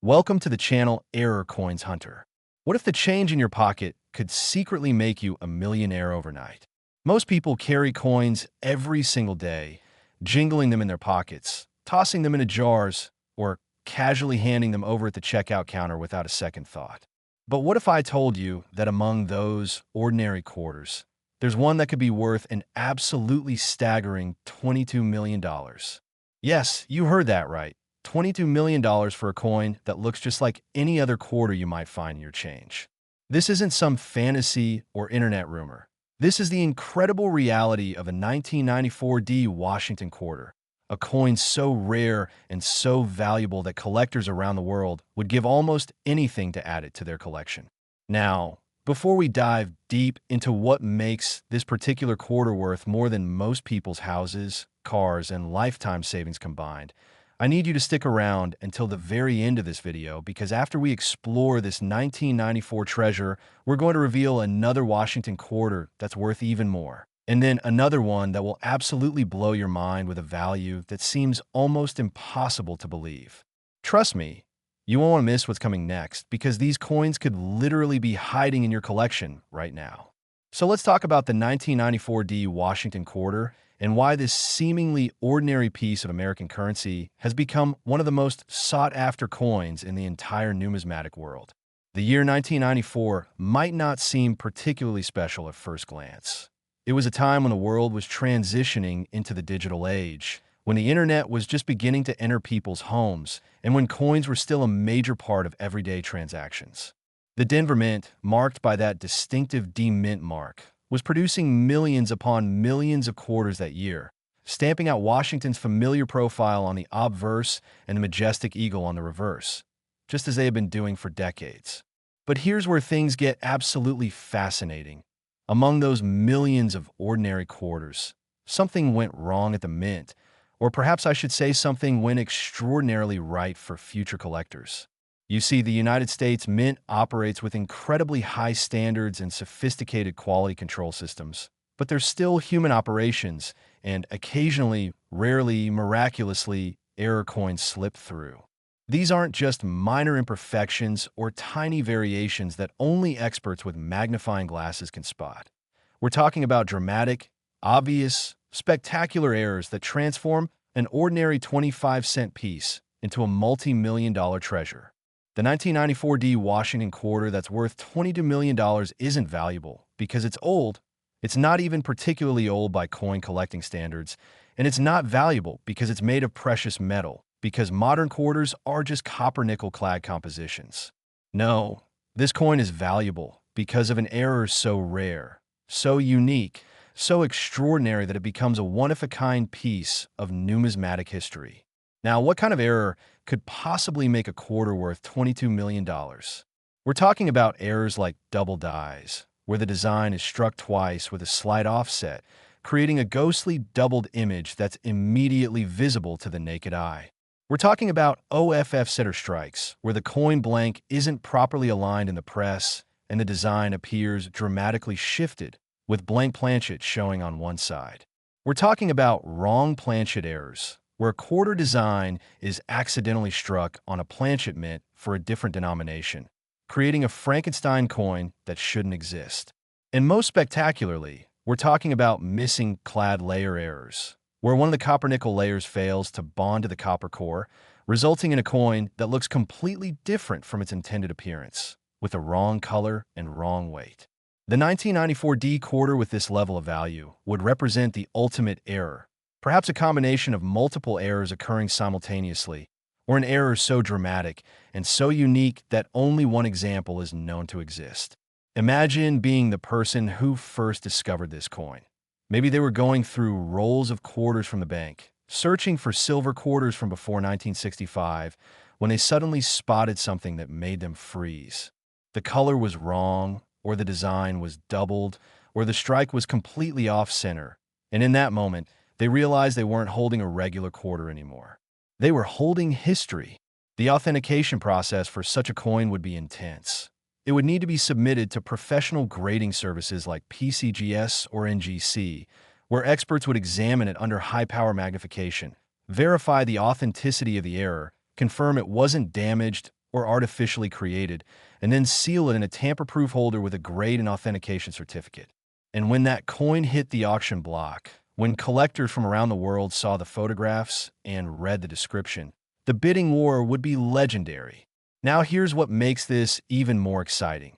Welcome to the channel Error Coins Hunter. What if the change in your pocket could secretly make you a millionaire overnight? Most people carry coins every single day, jingling them in their pockets, tossing them into jars, or casually handing them over at the checkout counter without a second thought. But what if I told you that among those ordinary quarters, there's one that could be worth an absolutely staggering $22 million? Yes, you heard that right. $22 million for a coin that looks just like any other quarter you might find in your change. This isn't some fantasy or internet rumor. This is the incredible reality of a 1994 D Washington quarter, a coin so rare and so valuable that collectors around the world would give almost anything to add it to their collection. Now, before we dive deep into what makes this particular quarter worth more than most people's houses, cars, and lifetime savings combined, I need you to stick around until the very end of this video because after we explore this 1994 treasure, we're going to reveal another Washington quarter that's worth even more. And then another one that will absolutely blow your mind with a value that seems almost impossible to believe. Trust me, you won't want to miss what's coming next because these coins could literally be hiding in your collection right now. So let's talk about the 1994 D Washington quarter and why this seemingly ordinary piece of American currency has become one of the most sought-after coins in the entire numismatic world. The year 1994 might not seem particularly special at first glance. It was a time when the world was transitioning into the digital age, when the internet was just beginning to enter people's homes, and when coins were still a major part of everyday transactions. The Denver Mint, marked by that distinctive D Mint mark, was producing millions upon millions of quarters that year, stamping out Washington's familiar profile on the obverse and the majestic eagle on the reverse, just as they had been doing for decades. But here's where things get absolutely fascinating. Among those millions of ordinary quarters, something went wrong at the Mint, or perhaps I should say something went extraordinarily right for future collectors. You see, the United States Mint operates with incredibly high standards and sophisticated quality control systems, but there's still human operations, and occasionally, rarely, miraculously, error coins slip through. These aren't just minor imperfections or tiny variations that only experts with magnifying glasses can spot. We're talking about dramatic, obvious, spectacular errors that transform an ordinary 25-cent piece into a multi-million-dollar treasure. The 1994 D Washington quarter that's worth $22 million isn't valuable because it's old. It's not even particularly old by coin collecting standards, and it's not valuable because it's made of precious metal, because modern quarters are just copper-nickel clad compositions. No, this coin is valuable because of an error so rare, so unique, so extraordinary that it becomes a one-of-a-kind piece of numismatic history. Now, what kind of error could possibly make a quarter worth $22 million? We're talking about errors like double dies, where the design is struck twice with a slight offset, creating a ghostly doubled image that's immediately visible to the naked eye. We're talking about OFF setter strikes, where the coin blank isn't properly aligned in the press and the design appears dramatically shifted, with blank planchet showing on one side. We're talking about wrong planchet errors, where a quarter design is accidentally struck on a planchet mint for a different denomination, creating a Frankenstein coin that shouldn't exist. And most spectacularly, we're talking about missing clad layer errors, where one of the copper-nickel layers fails to bond to the copper core, resulting in a coin that looks completely different from its intended appearance, with the wrong color and wrong weight. The 1994 D quarter with this level of value would represent the ultimate error, perhaps a combination of multiple errors occurring simultaneously, or an error so dramatic and so unique that only one example is known to exist. Imagine being the person who first discovered this coin. Maybe they were going through rolls of quarters from the bank, searching for silver quarters from before 1965, when they suddenly spotted something that made them freeze. The color was wrong, or the design was doubled, or the strike was completely off-center, and in that moment, they realized they weren't holding a regular quarter anymore. They were holding history. The authentication process for such a coin would be intense. It would need to be submitted to professional grading services like PCGS or NGC, where experts would examine it under high-power magnification, verify the authenticity of the error, confirm it wasn't damaged or artificially created, and then seal it in a tamper-proof holder with a grade and authentication certificate. And when that coin hit the auction block, when collectors from around the world saw the photographs and read the description, the bidding war would be legendary. Now here's what makes this even more exciting.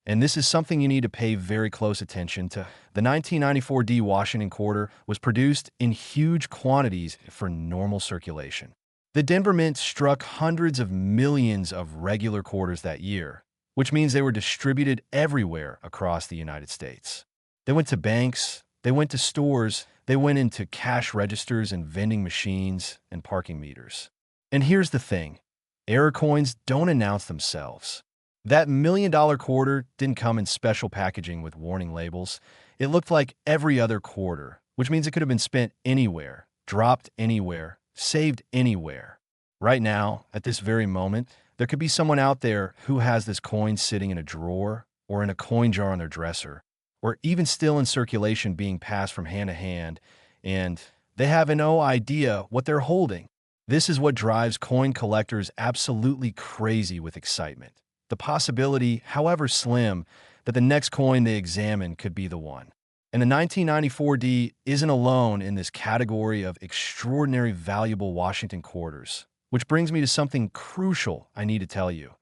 And this is something you need to pay very close attention to. The 1994 D Washington quarter was produced in huge quantities for normal circulation. The Denver Mint struck hundreds of millions of regular quarters that year, which means they were distributed everywhere across the United States. They went to banks, they went to stores, they went into cash registers and vending machines and parking meters. And here's the thing, error coins don't announce themselves. That $1 million quarter didn't come in special packaging with warning labels. It looked like every other quarter, which means it could have been spent anywhere, dropped anywhere, saved anywhere. Right now, at this very moment, there could be someone out there who has this coin sitting in a drawer or in a coin jar on their dresser, or even still in circulation being passed from hand to hand, and they have no idea what they're holding. This is what drives coin collectors absolutely crazy with excitement. The possibility, however slim, that the next coin they examine could be the one. And the 1994 D isn't alone in this category of extraordinary valuable Washington quarters, which brings me to something crucial I need to tell you.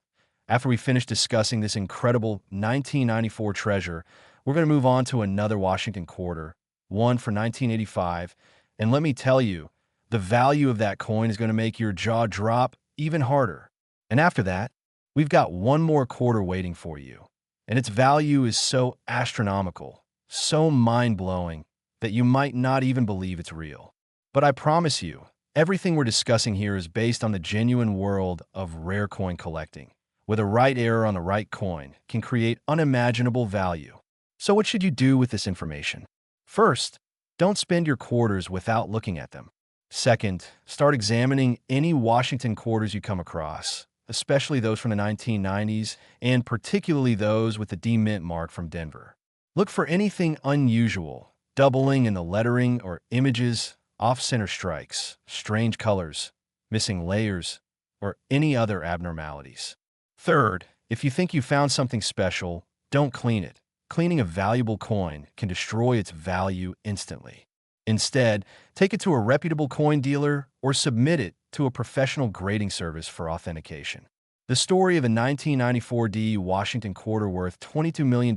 After we finish discussing this incredible 1994 treasure, we're going to move on to another Washington quarter, one for 1985, and let me tell you, the value of that coin is going to make your jaw drop even harder. And after that, we've got one more quarter waiting for you, and its value is so astronomical, so mind-blowing, that you might not even believe it's real. But I promise you, everything we're discussing here is based on the genuine world of rare coin collecting, where the right error on the right coin can create unimaginable value. So what should you do with this information? First, don't spend your quarters without looking at them. Second, start examining any Washington quarters you come across, especially those from the 1990s, and particularly those with the D Mint mark from Denver. Look for anything unusual, doubling in the lettering or images, off-center strikes, strange colors, missing layers, or any other abnormalities. Third, if you think you found something special, don't clean it. Cleaning a valuable coin can destroy its value instantly. Instead, take it to a reputable coin dealer or submit it to a professional grading service for authentication. The story of a 1994 D Washington quarter worth $22 million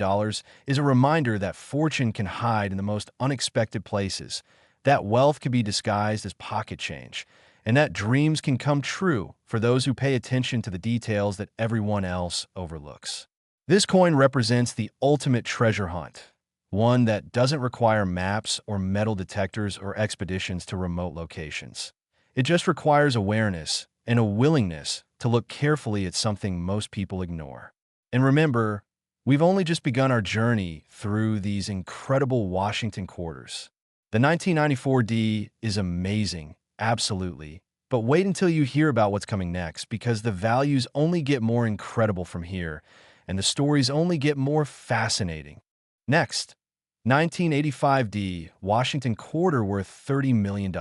is a reminder that fortune can hide in the most unexpected places, that wealth can be disguised as pocket change, and that dreams can come true for those who pay attention to the details that everyone else overlooks. This coin represents the ultimate treasure hunt, one that doesn't require maps or metal detectors or expeditions to remote locations. It just requires awareness and a willingness to look carefully at something most people ignore. And remember, we've only just begun our journey through these incredible Washington quarters. The 1994 D is amazing, absolutely, but wait until you hear about what's coming next, because the values only get more incredible from here, and the stories only get more fascinating. Next, 1985 D Washington quarter worth $30 million.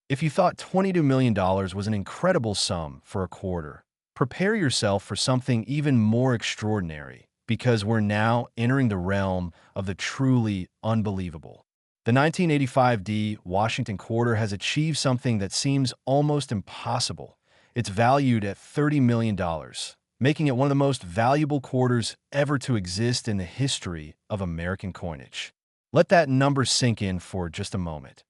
If you thought $22 million was an incredible sum for a quarter, prepare yourself for something even more extraordinary, because we're now entering the realm of the truly unbelievable. The 1985 D Washington quarter has achieved something that seems almost impossible. It's valued at $30 million, making it one of the most valuable quarters ever to exist in the history of American coinage. Let that number sink in for just a moment.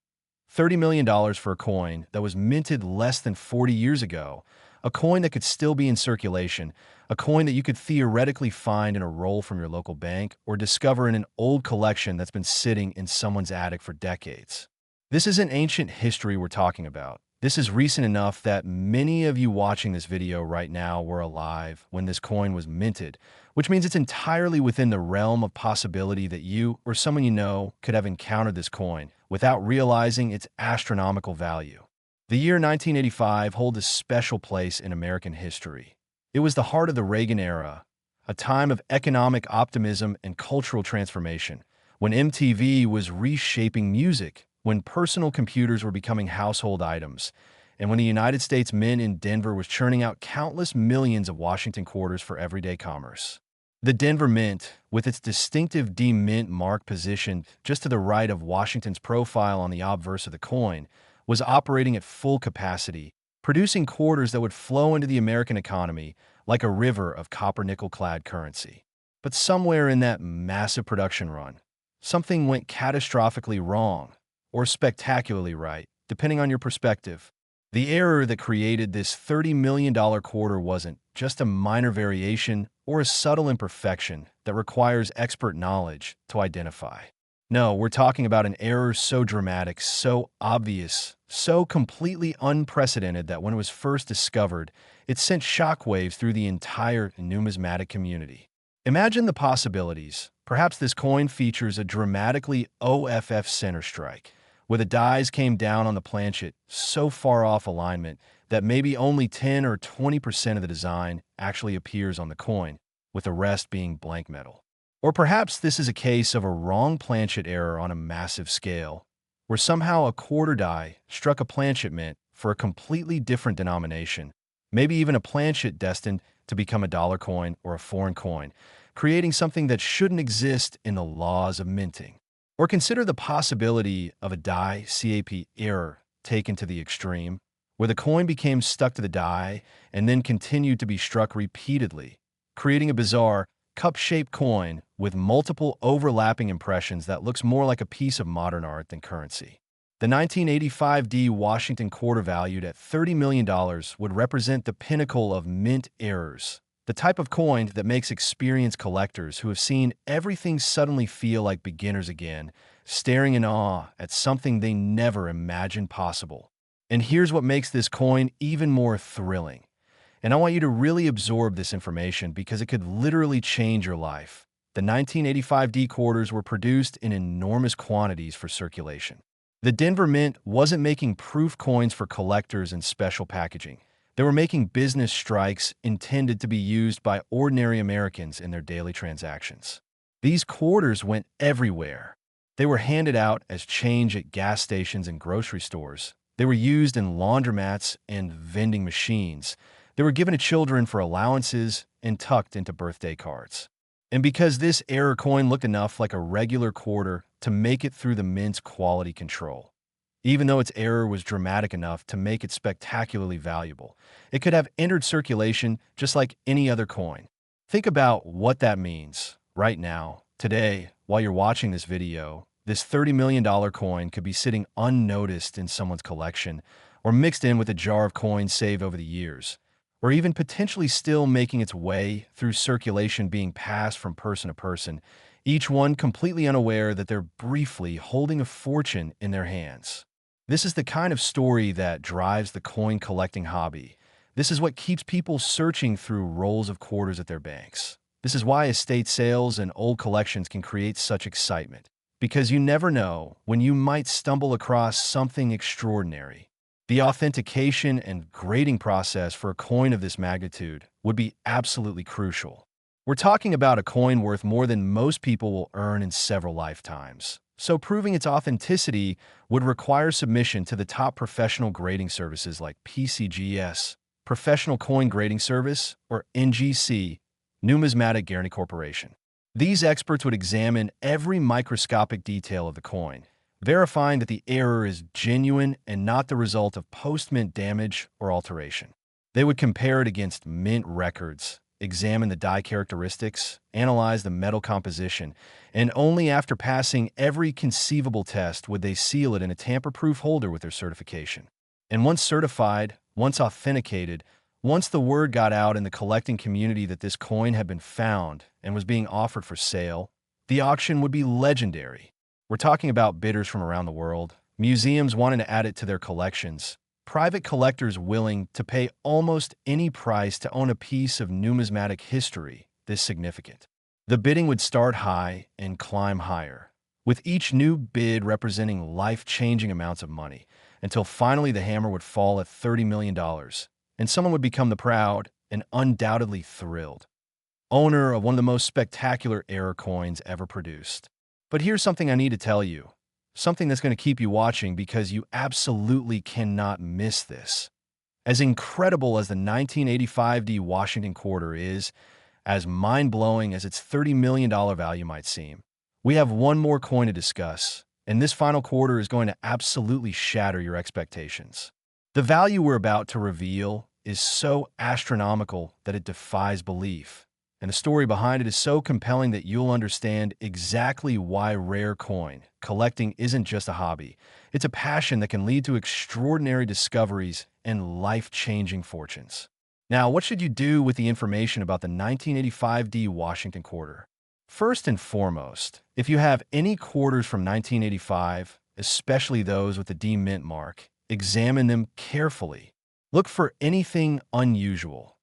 $30 million for a coin that was minted less than 40 years ago, a coin that could still be in circulation, a coin that you could theoretically find in a roll from your local bank or discover in an old collection that's been sitting in someone's attic for decades. This isn't ancient history we're talking about. This is recent enough that many of you watching this video right now were alive when this coin was minted, which means it's entirely within the realm of possibility that you or someone you know could have encountered this coin without realizing its astronomical value. The year 1985 holds a special place in American history. It was the heart of the Reagan era, a time of economic optimism and cultural transformation, when MTV was reshaping music, when personal computers were becoming household items, and when the United States Mint in Denver was churning out countless millions of Washington quarters for everyday commerce. The Denver Mint, with its distinctive D-Mint mark positioned just to the right of Washington's profile on the obverse of the coin, was operating at full capacity, producing quarters that would flow into the American economy like a river of copper-nickel-clad currency. But somewhere in that massive production run, something went catastrophically wrong, or spectacularly right, depending on your perspective. The error that created this $30 million quarter wasn't just a minor variation or a subtle imperfection that requires expert knowledge to identify. No, we're talking about an error so dramatic, so obvious, so completely unprecedented that when it was first discovered, it sent shockwaves through the entire numismatic community. Imagine the possibilities. Perhaps this coin features a dramatically OFF center strike, where the dies came down on the planchet so far off alignment that maybe only 10 or 20% of the design actually appears on the coin, with the rest being blank metal. Or perhaps this is a case of a wrong planchet error on a massive scale, where somehow a quarter die struck a planchet mint for a completely different denomination, maybe even a planchet destined to become a dollar coin or a foreign coin, creating something that shouldn't exist in the laws of minting. Or consider the possibility of a die CAP error taken to the extreme, where the coin became stuck to the die and then continued to be struck repeatedly, creating a bizarre, cup-shaped coin with multiple overlapping impressions that looks more like a piece of modern art than currency. The 1985 D Washington quarter valued at $30 million would represent the pinnacle of mint errors, the type of coin that makes experienced collectors who have seen everything suddenly feel like beginners again, staring in awe at something they never imagined possible. And here's what makes this coin even more thrilling. And I want you to really absorb this information because it could literally change your life. The 1985 D quarters were produced in enormous quantities for circulation. The Denver Mint wasn't making proof coins for collectors and special packaging. They were making business strikes intended to be used by ordinary Americans in their daily transactions. These quarters went everywhere. They were handed out as change at gas stations and grocery stores. They were used in laundromats and vending machines. They were given to children for allowances and tucked into birthday cards. And because this error coin looked enough like a regular quarter to make it through the Mint's quality control, even though its error was dramatic enough to make it spectacularly valuable, it could have entered circulation just like any other coin. Think about what that means. Right now, today, while you're watching this video, this $30 million coin could be sitting unnoticed in someone's collection, or mixed in with a jar of coins saved over the years, or even potentially still making its way through circulation, being passed from person to person, each one completely unaware that they're briefly holding a fortune in their hands. This is the kind of story that drives the coin collecting hobby. This is what keeps people searching through rolls of quarters at their banks. This is why estate sales and old collections can create such excitement, because you never know when you might stumble across something extraordinary. The authentication and grading process for a coin of this magnitude would be absolutely crucial. We're talking about a coin worth more than most people will earn in several lifetimes. So proving its authenticity would require submission to the top professional grading services like PCGS, Professional Coin Grading Service, or NGC, Numismatic Guarantee Corporation. These experts would examine every microscopic detail of the coin, verifying that the error is genuine and not the result of post-mint damage or alteration. They would compare it against mint records, examine the die characteristics, analyze the metal composition, and only after passing every conceivable test would they seal it in a tamper-proof holder with their certification. And once certified, once authenticated, once the word got out in the collecting community that this coin had been found and was being offered for sale, the auction would be legendary. We're talking about bidders from around the world, museums wanting to add it to their collections, private collectors willing to pay almost any price to own a piece of numismatic history this significant. The bidding would start high and climb higher, with each new bid representing life-changing amounts of money, until finally the hammer would fall at $30 million, and someone would become the proud and undoubtedly thrilled owner of one of the most spectacular error coins ever produced. But here's something I need to tell you. something that's going to keep you watching because you absolutely cannot miss this. As incredible as the 1985D Washington Quarter is, as mind-blowing as its $30 million value might seem, we have one more coin to discuss, and this final quarter is going to absolutely shatter your expectations. The value we're about to reveal is so astronomical that it defies belief, and the story behind it is so compelling that you'll understand exactly why rare coin collecting isn't just a hobby. It's a passion that can lead to extraordinary discoveries and life-changing fortunes. Now, what should you do with the information about the 1985D Washington Quarter? First and foremost, if you have any quarters from 1985, especially those with the D Mint mark, examine them carefully. Look for anything unusual,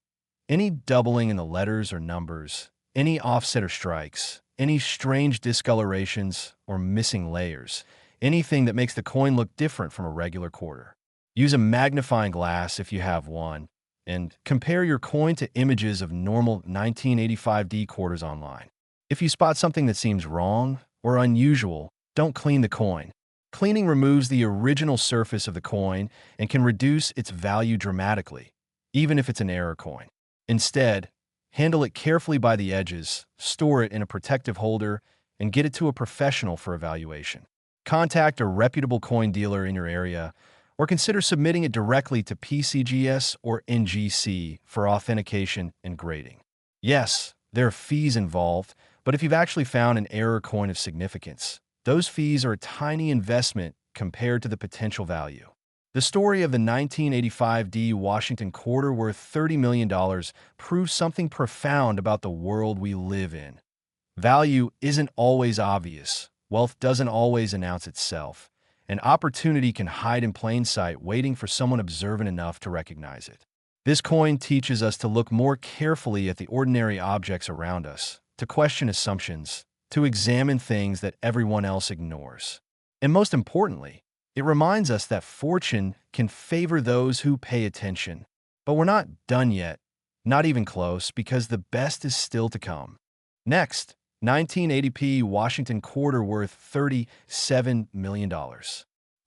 any doubling in the letters or numbers, any offset or strikes, any strange discolorations or missing layers, anything that makes the coin look different from a regular quarter. Use a magnifying glass if you have one, and compare your coin to images of normal 1985D quarters online. If you spot something that seems wrong or unusual, don't clean the coin. Cleaning removes the original surface of the coin and can reduce its value dramatically, even if it's an error coin. Instead, handle it carefully by the edges, store it in a protective holder, and get it to a professional for evaluation. Contact a reputable coin dealer in your area, or consider submitting it directly to PCGS or NGC for authentication and grading. Yes, there are fees involved, but if you've actually found an error coin of significance, those fees are a tiny investment compared to the potential value. The story of the 1985D Washington Quarter worth $30 million proves something profound about the world we live in. Value isn't always obvious. Wealth doesn't always announce itself. An opportunity can hide in plain sight, waiting for someone observant enough to recognize it. This coin teaches us to look more carefully at the ordinary objects around us, to question assumptions, to examine things that everyone else ignores. And most importantly, it reminds us that fortune can favor those who pay attention. But we're not done yet, not even close, because the best is still to come. Next, 1980p Washington Quarter worth $37 million.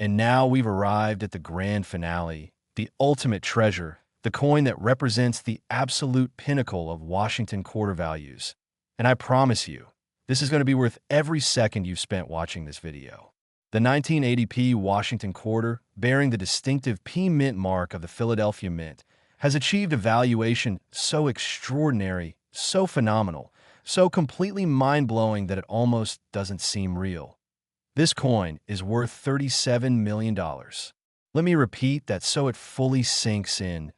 And now we've arrived at the grand finale, the ultimate treasure, the coin that represents the absolute pinnacle of Washington Quarter values. And I promise you, this is going to be worth every second you've spent watching this video. The 1980p Washington Quarter, bearing the distinctive P Mint mark of the Philadelphia Mint, has achieved a valuation so extraordinary, so phenomenal, so completely mind-blowing that it almost doesn't seem real. This coin is worth $37 million. Let me repeat that so it fully sinks in.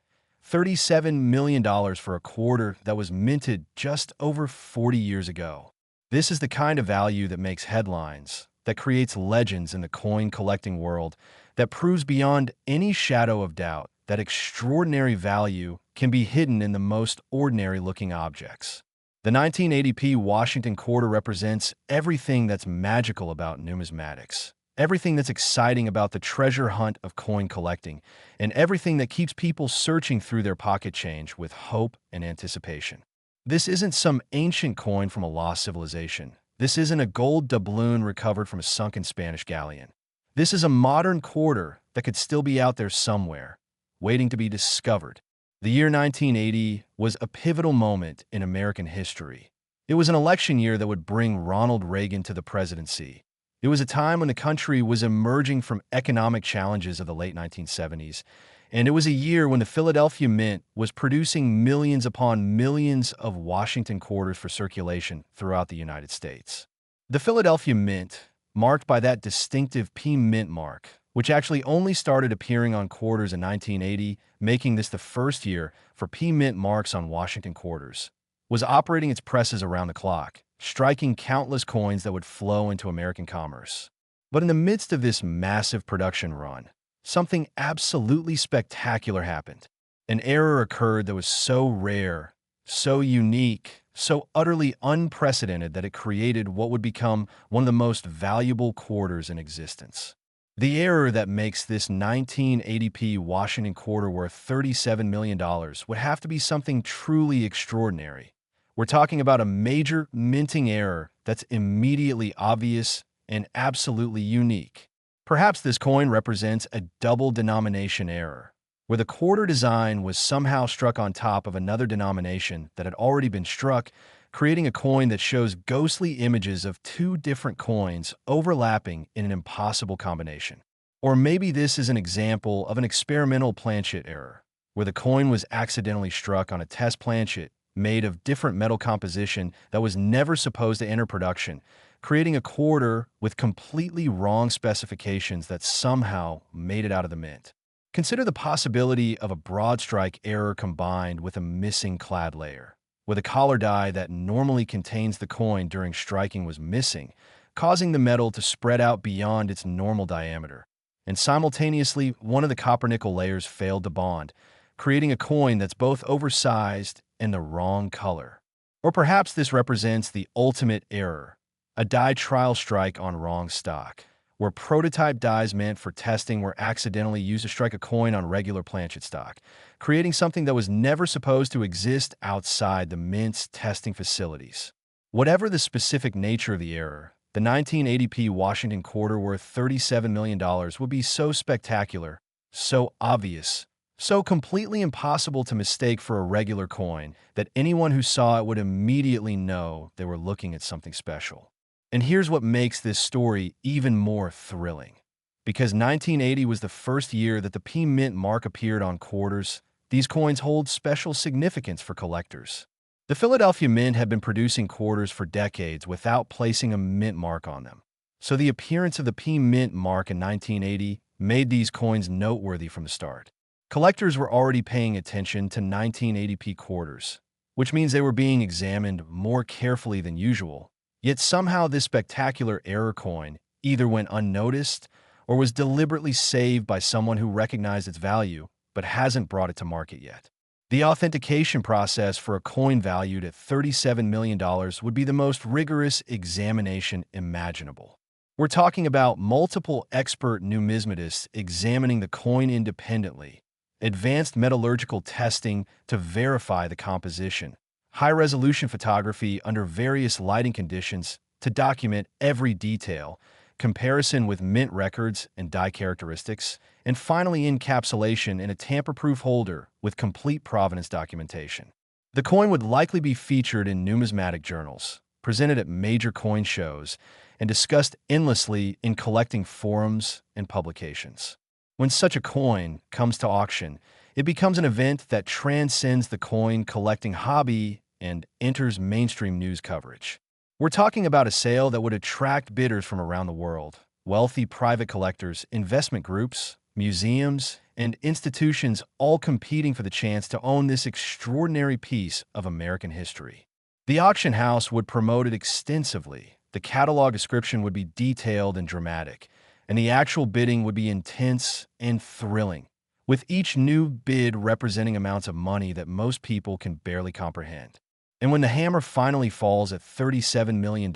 $37 million for a quarter that was minted just over 40 years ago. This is the kind of value that makes headlines, that creates legends in the coin collecting world, that proves beyond any shadow of doubt that extraordinary value can be hidden in the most ordinary-looking objects. The 1980p Washington Quarter represents everything that's magical about numismatics, everything that's exciting about the treasure hunt of coin collecting, and everything that keeps people searching through their pocket change with hope and anticipation. This isn't some ancient coin from a lost civilization. This isn't a gold doubloon recovered from a sunken Spanish galleon. This is a modern quarter that could still be out there somewhere, waiting to be discovered. The year 1980 was a pivotal moment in American history. It was an election year that would bring Ronald Reagan to the presidency. It was a time when the country was emerging from economic challenges of the late 1970s, and it was a year when the Philadelphia Mint was producing millions upon millions of Washington quarters for circulation throughout the United States. The Philadelphia Mint, marked by that distinctive P Mint mark, which actually only started appearing on quarters in 1980, making this the first year for P Mint marks on Washington quarters, was operating its presses around the clock, striking countless coins that would flow into American commerce. But in the midst of this massive production run, something absolutely spectacular happened. An error occurred that was so rare, so unique, so utterly unprecedented that it created what would become one of the most valuable quarters in existence. The error that makes this 1980p Washington quarter worth $37 million would have to be something truly extraordinary. We're talking about a major minting error that's immediately obvious, and absolutely unique. Perhaps this coin represents a double denomination error, where the quarter design was somehow struck on top of another denomination that had already been struck, creating a coin that shows ghostly images of two different coins overlapping in an impossible combination. Or maybe this is an example of an experimental planchet error, where the coin was accidentally struck on a test planchet made of different metal composition that was never supposed to enter production, creating a quarter with completely wrong specifications that somehow made it out of the mint. Consider the possibility of a broad strike error combined with a missing clad layer, where the collar die that normally contains the coin during striking was missing, causing the metal to spread out beyond its normal diameter. And simultaneously, one of the copper-nickel layers failed to bond, creating a coin that's both oversized and the wrong color. Or perhaps this represents the ultimate error, a die trial strike on wrong stock, where prototype dies meant for testing were accidentally used to strike a coin on regular planchet stock, creating something that was never supposed to exist outside the mint's testing facilities. Whatever the specific nature of the error, the 1980p Washington quarter worth $37 million would be so spectacular, so obvious, so completely impossible to mistake for a regular coin that anyone who saw it would immediately know they were looking at something special. And here's what makes this story even more thrilling. Because 1980 was the first year that the P Mint mark appeared on quarters, these coins hold special significance for collectors. The Philadelphia Mint had been producing quarters for decades without placing a mint mark on them. So the appearance of the P Mint mark in 1980 made these coins noteworthy from the start. Collectors were already paying attention to 1980p quarters, which means they were being examined more carefully than usual. Yet somehow this spectacular error coin either went unnoticed or was deliberately saved by someone who recognized its value but hasn't brought it to market yet. The authentication process for a coin valued at $37 million would be the most rigorous examination imaginable. We're talking about multiple expert numismatists examining the coin independently, advanced metallurgical testing to verify the composition, high-resolution photography under various lighting conditions to document every detail, comparison with mint records and die characteristics, and finally encapsulation in a tamper-proof holder with complete provenance documentation. The coin would likely be featured in numismatic journals, presented at major coin shows, and discussed endlessly in collecting forums and publications. When such a coin comes to auction, it becomes an event that transcends the coin collecting hobby and enters mainstream news coverage. We're talking about a sale that would attract bidders from around the world, wealthy private collectors, investment groups, museums, and institutions all competing for the chance to own this extraordinary piece of American history. The auction house would promote it extensively. The catalog description would be detailed and dramatic, and the actual bidding would be intense and thrilling, with each new bid representing amounts of money that most people can barely comprehend. And when the hammer finally falls at $37 million,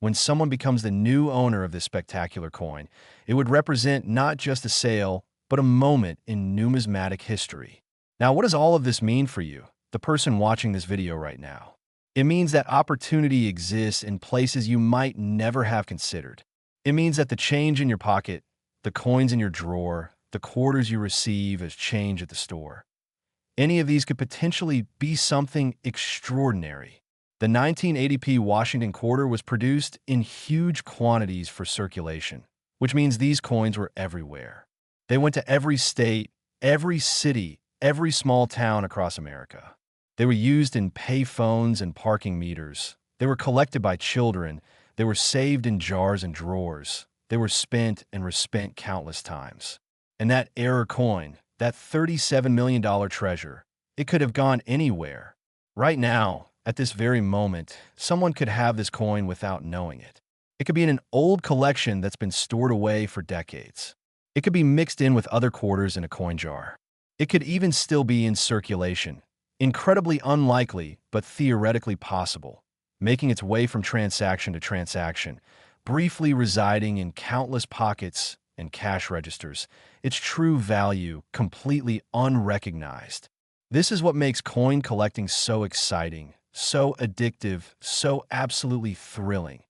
when someone becomes the new owner of this spectacular coin, it would represent not just a sale, but a moment in numismatic history. Now, what does all of this mean for you, the person watching this video right now? It means that opportunity exists in places you might never have considered. It means that the change in your pocket, the coins in your drawer, the quarters you receive as change at the store, any of these could potentially be something extraordinary. The 1980p Washington quarter was produced in huge quantities for circulation, which means these coins were everywhere. They went to every state, every city, every small town across America. They were used in pay phones and parking meters. They were collected by children. They were saved in jars and drawers. They were spent and respent countless times. And that error coin, that $37 million treasure, it could have gone anywhere. Right now, at this very moment, someone could have this coin without knowing it. It could be in an old collection that's been stored away for decades. It could be mixed in with other quarters in a coin jar. It could even still be in circulation. Incredibly unlikely, but theoretically possible, making its way from transaction to transaction, briefly residing in countless pockets and cash registers, its true value completely unrecognized. This is what makes coin collecting so exciting, so addictive, so absolutely thrilling.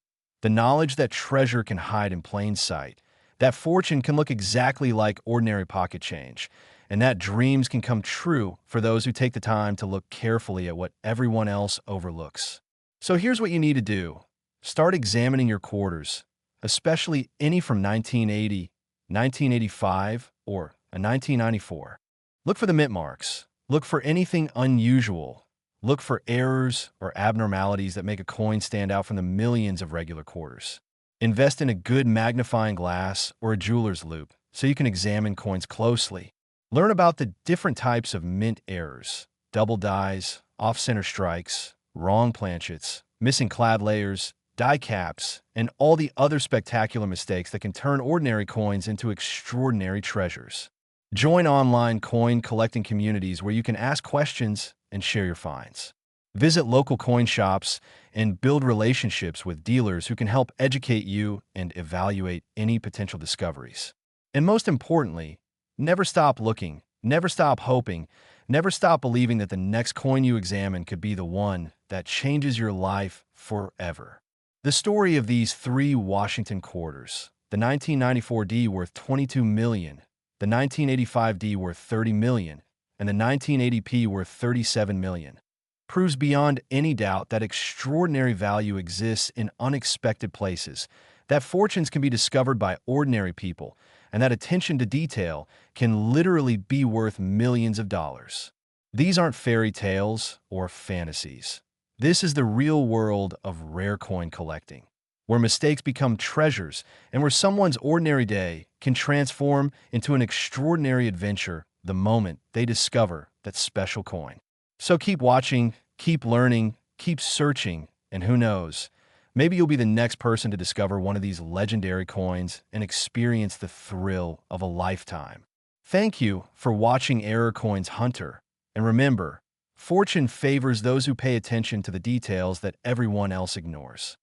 The knowledge that treasure can hide in plain sight, that fortune can look exactly like ordinary pocket change, and that dreams can come true for those who take the time to look carefully at what everyone else overlooks. So here's what you need to do. Start examining your quarters, especially any from 1980, 1985, or a 1994. Look for the mint marks. Look for anything unusual. Look for errors or abnormalities that make a coin stand out from the millions of regular quarters. Invest in a good magnifying glass or a jeweler's loupe so you can examine coins closely. Learn about the different types of mint errors: double dies, off-center strikes, wrong planchets, missing clad layers, die caps, and all the other spectacular mistakes that can turn ordinary coins into extraordinary treasures. Join online coin collecting communities where you can ask questions and share your finds. Visit local coin shops and build relationships with dealers who can help educate you and evaluate any potential discoveries. And most importantly, never stop looking, never stop hoping, never stop believing that the next coin you examine could be the one that changes your life forever. The story of these three Washington quarters, the 1994 D worth $22 million, the 1985 D worth $30 million, and the 1980 P worth $37 million, proves beyond any doubt that extraordinary value exists in unexpected places, that fortunes can be discovered by ordinary people, and that attention to detail can literally be worth millions of dollars. These aren't fairy tales or fantasies. This is the real world of rare coin collecting, where mistakes become treasures and where someone's ordinary day can transform into an extraordinary adventure the moment they discover that special coin. So keep watching, keep learning, keep searching, and who knows, maybe you'll be the next person to discover one of these legendary coins and experience the thrill of a lifetime. Thank you for watching Error Coins Hunter, and remember, fortune favors those who pay attention to the details that everyone else ignores.